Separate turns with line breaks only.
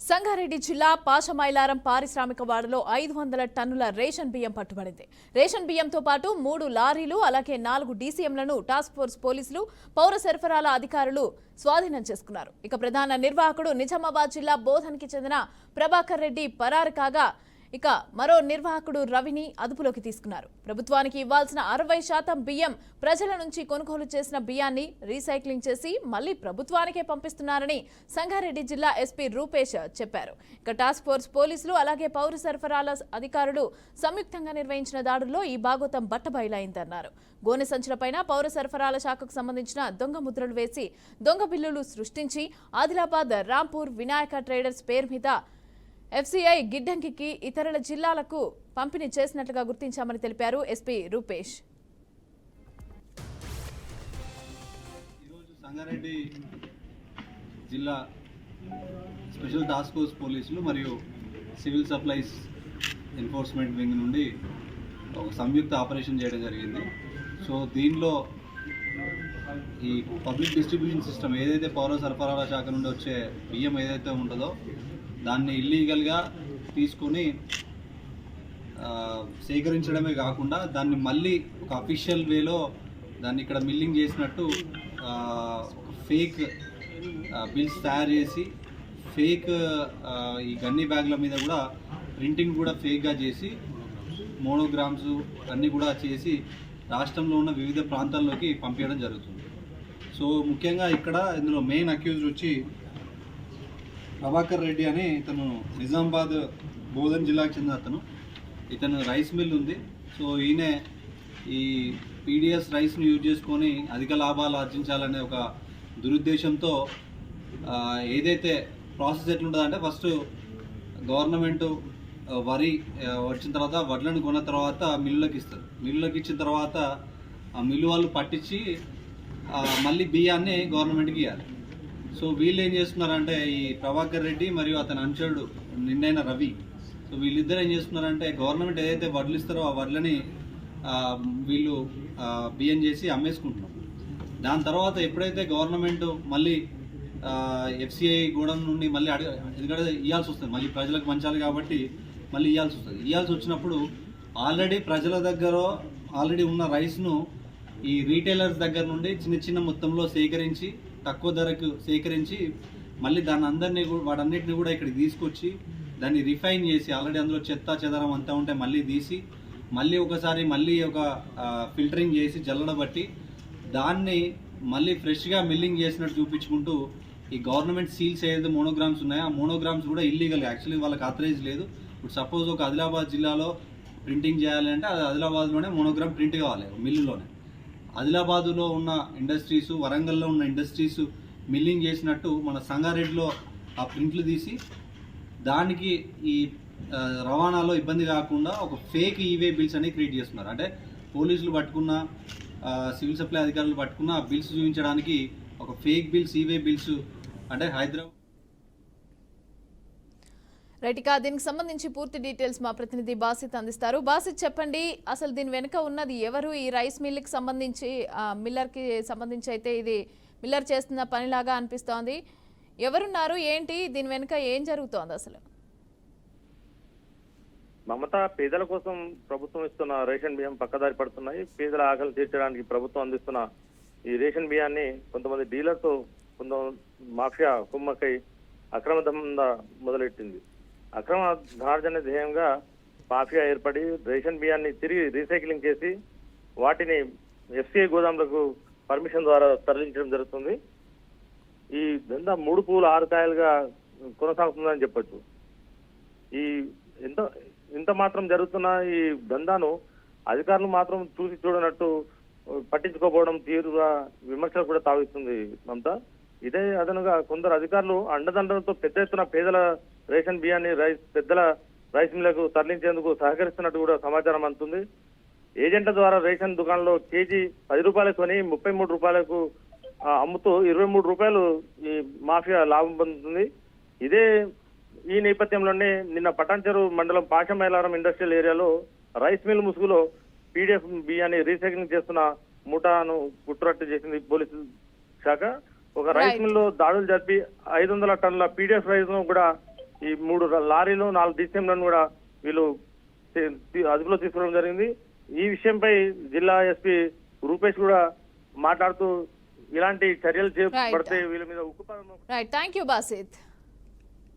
సంగారెడ్డి జిల్లా పాషమైలారం పారిశ్రామిక వాడలో 500 టన్నుల రేషన్ బియ్యం పట్టుబడింది. రేషన్ బియ్యంతో పాటు 3 లారీలు అలాగే 4 డీసీఎంలను టాస్క్ ఫోర్స్ పోలీసులు, పౌర సరఫరాల అధికారులు స్వాధీనం చేసుకున్నారు. ఇక ప్రధాన నిర్వాహకుడు నిజామాబాద్ జిల్లా బోధన్కి చెందిన ప్రభాకర్ రెడ్డి పరారు కాగా ఇక మరో నిర్వాహకుడు రవిని అదుపులోకి తీసుకున్నారు. ప్రభుత్వానికి ఇవ్వాల్సిన 60% బియ్యం ప్రజల నుంచి కొనుగోలు చేసిన బియ్యాన్ని రీసైక్లింగ్ చేసి మళ్లీ ప్రభుత్వానికే పంపిస్తున్నారని సంగారెడ్డి జిల్లా ఎస్పీ రూపేష్ చెప్పారు. ఇక టాస్క్ ఫోర్స్ పోలీసులు అలాగే పౌర సరఫరాల అధికారులు సంయుక్తంగా నిర్వహించిన దాడుల్లో ఈ బాగోతం బట్టబయలైందన్నారు. గోనె సంచులపైన పౌర సరఫరాల శాఖకు సంబంధించిన దొంగ ముద్రలు వేసి దొంగ బిల్లులు సృష్టించి ఆదిలాబాద్, రాంపూర్, వినాయక ట్రేడర్స్ పేరు మీద ఎఫ్సీఐ గిడ్డంగికి ఇతర జిల్లాలకు పంపిణీ చేసినట్లుగా గుర్తించామని తెలిపారు ఎస్పీ రూపేష్.
ఈరోజు సంగారెడ్డి జిల్లా స్పెషల్ టాస్క్ ఫోర్స్ పోలీసులు మరియు సివిల్ సప్లైస్ ఎన్ఫోర్స్మెంట్ వింగ్ నుండి ఒక సంయుక్త ఆపరేషన్ చేయడం జరిగింది. సో దీనిలో ఈ పబ్లిక్ డిస్ట్రిబ్యూషన్ సిస్టమ్ ఏదైతే పౌర సరఫరాల శాఖ నుండి వచ్చే బియ్యం ఏదైతే ఉంటుందో దాన్ని ఇల్లీగల్గా తీసుకొని సేకరించడమే కాకుండా దాన్ని మళ్ళీ ఒక అఫీషియల్ వేలో దాన్ని ఇక్కడ మిల్లింగ్ చేసినట్టు ఫేక్ బిల్స్ తయారు చేసి ఫేక్ ఈ గన్నీ బ్యాగ్ల మీద కూడా ప్రింటింగ్ కూడా ఫేక్గా చేసి మోనోగ్రామ్స్ అన్నీ కూడా చేసి రాష్ట్రంలో ఉన్న వివిధ ప్రాంతాల్లోకి పంపించడం జరుగుతుంది. సో ముఖ్యంగా ఇక్కడ ఇందులో మెయిన్ అక్యూజ్డ్ వచ్చి ప్రభాకర్ రెడ్డి అని ఇతను నిజామాబాద్ బోధన్ జిల్లాకు చెందిన అతను. ఇతను రైస్ మిల్ ఉంది. సో ఈయన ఈ పీడిఎస్ రైస్ను యూజ్ చేసుకొని అధిక లాభాలు ఆర్జించాలనే ఒక దురుద్దేశంతో ఏదైతే ప్రాసెస్ ఎట్లుంటుందంటే ఫస్ట్ గవర్నమెంట్ వరి వచ్చిన తర్వాత వడ్లను కొన్న తర్వాత మిల్లులకు ఇస్తారు. మిల్లులకు ఇచ్చిన తర్వాత ఆ మిల్లు వాళ్ళు పట్టించి మళ్ళీ బియ్యాన్ని గవర్నమెంట్కి ఇవ్వాలి. సో వీళ్ళు ఏం చేస్తున్నారంటే ఈ ప్రభాకర్ రెడ్డి మరియు అతని అనుచరుడు నిన్నైన రవి, సో వీళ్ళిద్దరు ఏం చేస్తున్నారంటే గవర్నమెంట్ ఏదైతే వడ్లు ఇస్తారో ఆ వడ్లని వీళ్ళు బియ్యం చేసి అమ్మేసుకుంటున్నారు. దాని తర్వాత ఎప్పుడైతే గవర్నమెంట్ మళ్ళీ ఎఫ్సిఐ గూడెం నుండి మళ్ళీ ఎందుకంటే ఇవ్వాల్సి వస్తుంది, మళ్ళీ ప్రజలకు పంచాలి కాబట్టి మళ్ళీ ఇవ్వాల్సి వస్తుంది. ఇవ్వాల్సి వచ్చినప్పుడు ఆల్రెడీ ప్రజల దగ్గర ఆల్రెడీ ఉన్న రైస్ను ఈ రీటైలర్స్ దగ్గర నుండి చిన్న చిన్న మొత్తంలో సేకరించి తక్కువ ధరకు సేకరించి మళ్ళీ దాన్ని వాటన్నిటిని కూడా ఇక్కడికి తీసుకొచ్చి దాన్ని రిఫైన్ చేసి ఆల్రెడీ అందులో చెత్త చెదరం అంతా ఉంటే మళ్ళీ తీసి మళ్ళీ ఒకసారి మళ్ళీ ఒక ఫిల్టరింగ్ చేసి జల్లడబట్టి దాన్ని మళ్ళీ ఫ్రెష్గా మిల్లింగ్ చేసినట్టు చూపించుకుంటూ ఈ గవర్నమెంట్ సీల్స్ ఏదైతే మోనోగ్రామ్స్ ఉన్నాయో ఆ మోనోగ్రామ్స్ కూడా ఇల్లీగల్, యాక్చువల్లీ వాళ్ళకి ఆథరైజ్ లేదు. ఇప్పుడు సపోజ్ ఒక ఆదిలాబాద్ జిల్లాలో ప్రింటింగ్ చేయాలి అంటే అది ఆదిలాబాద్లోనే మోనోగ్రామ్ ప్రింట్ కావాలి మిల్లులోనే. ఆదిలాబాదులో ఉన్న ఇండస్ట్రీస్, వరంగల్లో ఉన్న ఇండస్ట్రీస్ మిల్లింగ్ చేసినట్టు మన సంగారెడ్డిలో ఆ ప్రింట్లు తీసి దానికి ఈ రవాణాలో ఇబ్బంది కాకుండా ఒక ఫేక్ ఈవే బిల్స్ అనేవి క్రియేట్ చేస్తున్నారు. అంటే పోలీసులు పట్టుకున్న సివిల్ సప్లై అధికారులు పట్టుకున్న ఆ బిల్స్ చూపించడానికి ఒక ఫేక్ బిల్స్, ఈవే బిల్స్ అంటే హైదరాబాద్.
రైట్, ఇక దీనికి సంబంధించి పూర్తి డీటెయిల్స్ మా ప్రతినిధి బాసిత్ అందిస్తారు. బాసిత్ చెప్పండి, అసలు దీని వెనుక ఉన్నది ఎవరు? ఈ రైస్ మిల్లుకి సంబంధించి మిల్లర్కి సంబంధించి అయితే ఇది మిల్లర్ చేస్తున్న పనిలాగా అనిపిస్తోంది. ఎవరున్నారు, ఏంటి దీని వెనుక ఏం జరుగుతోంది అసలు?
మమత, పేదల కోసం ప్రభుత్వం ఇస్తున్న రేషన్ బియ్యం పక్కదారి పడుతున్నాయి. పేదల ఆకలి తీర్చడానికి ప్రభుత్వం అందిస్తున్న ఈ రేషన్ బియ్యాన్ని కొంతమంది డీలర్స్, కొంతమంది మాఫియా కుమ్మకై అక్రమ దందా మొదలెట్టింది. అక్రమ ధార్జన ధ్యేయంగా మాఫియా ఏర్పడి రేషన్ బియ్యాన్ని తిరిగి రీసైక్లింగ్ చేసి వాటిని ఎఫ్సిఐ గోదాంలకు పర్మిషన్ ద్వారా తరలించడం జరుగుతుంది. ఈ దందా 3 పూలు 6 కాయలుగా కొనసాగుతుందని చెప్పొచ్చు. ఈ ఇంత మాత్రం జరుగుతున్న ఈ దందాను అధికారులు మాత్రం చూసి చూడనట్టు పట్టించుకోకపోవడం తీరుగా విమర్శలు కూడా తావిస్తుంది మమతా. ఇదే అదనుగా కొందరు అధికారులు అండదండలతో పెద్ద ఎత్తున పేదల రేషన్ బియ్యాన్ని పెద్దల రైస్ మిల్లకు తరలించేందుకు సహకరిస్తున్నట్టు కూడా సమాచారం అందుతుంది. ఏజెంట్ల ద్వారా రేషన్ దుకాణంలో కేజీ 10 రూపాయలకు కొని 33 రూపాయలకు అమ్ముతూ 23 రూపాయలు ఈ మాఫియా లాభం పొందుతుంది. ఈ నేపథ్యంలోనే నిన్న పటాన్చెరు మండలం పాషమైలారం ఇండస్ట్రియల్ ఏరియాలో రైస్ మిల్ ముసుగులో పీడిఎఫ్ బియ్యాన్ని రీసైక్లింగ్ చేస్తున్న ముఠాను గుట్టురట్టు చేసింది పోలీసు శాఖ. ఒక రైస్ మిల్ లో దాడులు జరిపి 500 టన్నుల పీడిఎఫ్ రైస్ ను కూడా ఈ 3 లారీలు 4 DCMలను కూడా వీళ్ళు అదుపులో తీసుకోవడం జరిగింది. ఈ విషయంపై జిల్లా ఎస్పీ రూపేష్ కూడా మాట్లాడుతూ ఇలాంటి చర్యలు చేపడితే వీళ్ళ మీద ఉక్కుపాదం
రైట్, థ్యాంక్ యూ బాసిత్.